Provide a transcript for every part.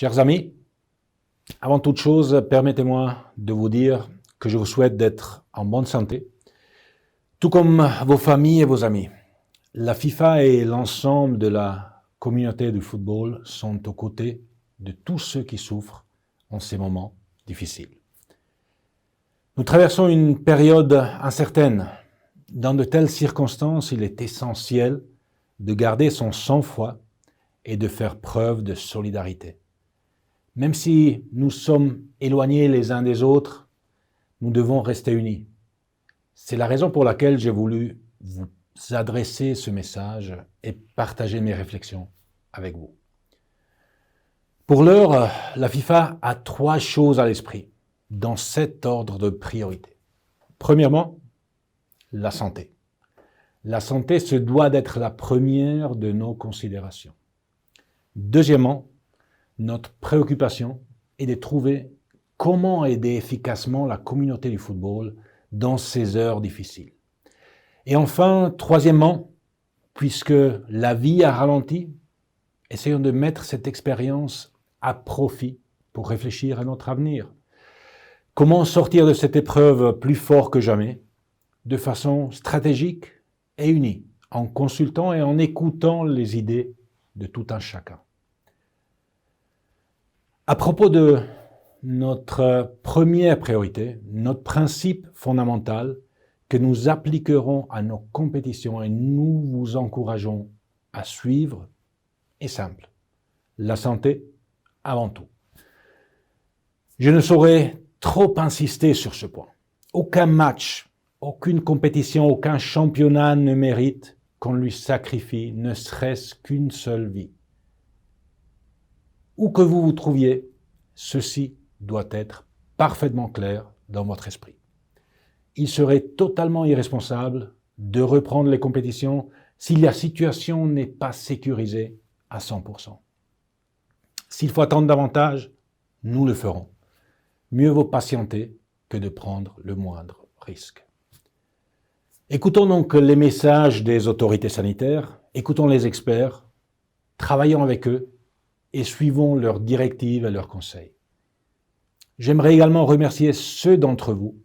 Chers amis, avant toute chose, permettez-moi de vous dire que je vous souhaite d'être en bonne santé, tout comme vos familles et vos amis. La FIFA et l'ensemble de la communauté du football sont aux côtés de tous ceux qui souffrent en ces moments difficiles. Nous traversons une période incertaine. Dans de telles circonstances, il est essentiel de garder son sang-froid et de faire preuve de solidarité. Même si nous sommes éloignés les uns des autres, nous devons rester unis. C'est la raison pour laquelle j'ai voulu vous adresser ce message et partager mes réflexions avec vous. Pour l'heure, la FIFA a 3 choses à l'esprit, dans cet ordre de priorité. Premièrement, la santé. La santé se doit d'être la première de nos considérations. Deuxièmement, notre préoccupation est de trouver comment aider efficacement la communauté du football dans ces heures difficiles. Et enfin, troisièmement, puisque la vie a ralenti, essayons de mettre cette expérience à profit pour réfléchir à notre avenir. Comment sortir de cette épreuve plus fort que jamais, de façon stratégique et unie, en consultant et en écoutant les idées de tout un chacun. À propos de notre première priorité, notre principe fondamental que nous appliquerons à nos compétitions et nous vous encourageons à suivre est simple. La santé avant tout. Je ne saurais trop insister sur ce point. Aucun match, aucune compétition, aucun championnat ne mérite qu'on lui sacrifie ne serait-ce qu'une seule vie. Où que vous vous trouviez, ceci doit être parfaitement clair dans votre esprit. Il serait totalement irresponsable de reprendre les compétitions si la situation n'est pas sécurisée à 100%. S'il faut attendre davantage, nous le ferons. Mieux vaut patienter que de prendre le moindre risque. Écoutons donc les messages des autorités sanitaires, écoutons les experts, travaillons avec eux et suivons leurs directives et leurs conseils. J'aimerais également remercier ceux d'entre vous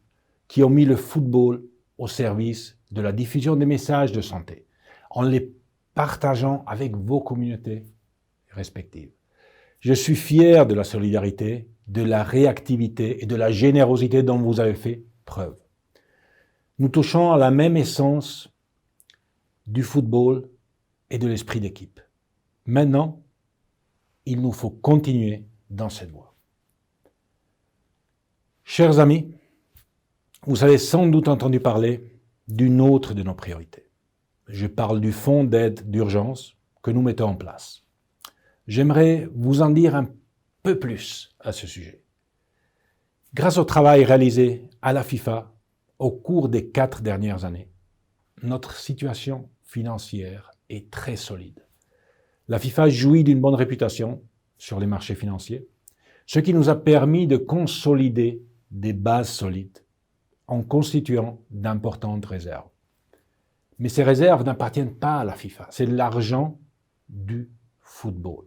qui ont mis le football au service de la diffusion des messages de santé, en les partageant avec vos communautés respectives. Je suis fier de la solidarité, de la réactivité et de la générosité dont vous avez fait preuve. Nous touchons à la même essence du football et de l'esprit d'équipe. Maintenant, il nous faut continuer dans cette voie. Chers amis, vous avez sans doute entendu parler d'une autre de nos priorités. Je parle du fonds d'aide d'urgence que nous mettons en place. J'aimerais vous en dire un peu plus à ce sujet. Grâce au travail réalisé à la FIFA au cours des 4 dernières années, notre situation financière est très solide. La FIFA jouit d'une bonne réputation sur les marchés financiers, ce qui nous a permis de consolider des bases solides en constituant d'importantes réserves. Mais ces réserves n'appartiennent pas à la FIFA, c'est l'argent du football.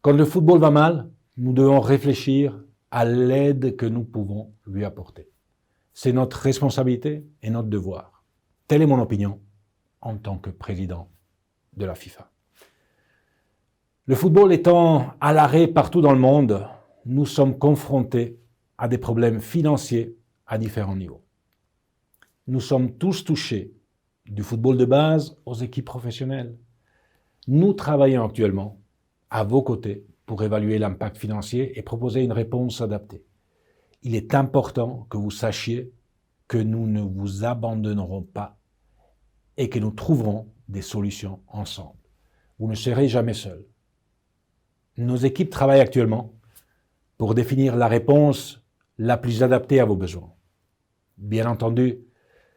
Quand le football va mal, nous devons réfléchir à l'aide que nous pouvons lui apporter. C'est notre responsabilité et notre devoir. Telle est mon opinion en tant que président de la FIFA. Le football étant à l'arrêt partout dans le monde, nous sommes confrontés à des problèmes financiers à différents niveaux. Nous sommes tous touchés, du football de base aux équipes professionnelles. Nous travaillons actuellement à vos côtés pour évaluer l'impact financier et proposer une réponse adaptée. Il est important que vous sachiez que nous ne vous abandonnerons pas et que nous trouverons des solutions ensemble. Vous ne serez jamais seuls. Nos équipes travaillent actuellement pour définir la réponse la plus adaptée à vos besoins. Bien entendu,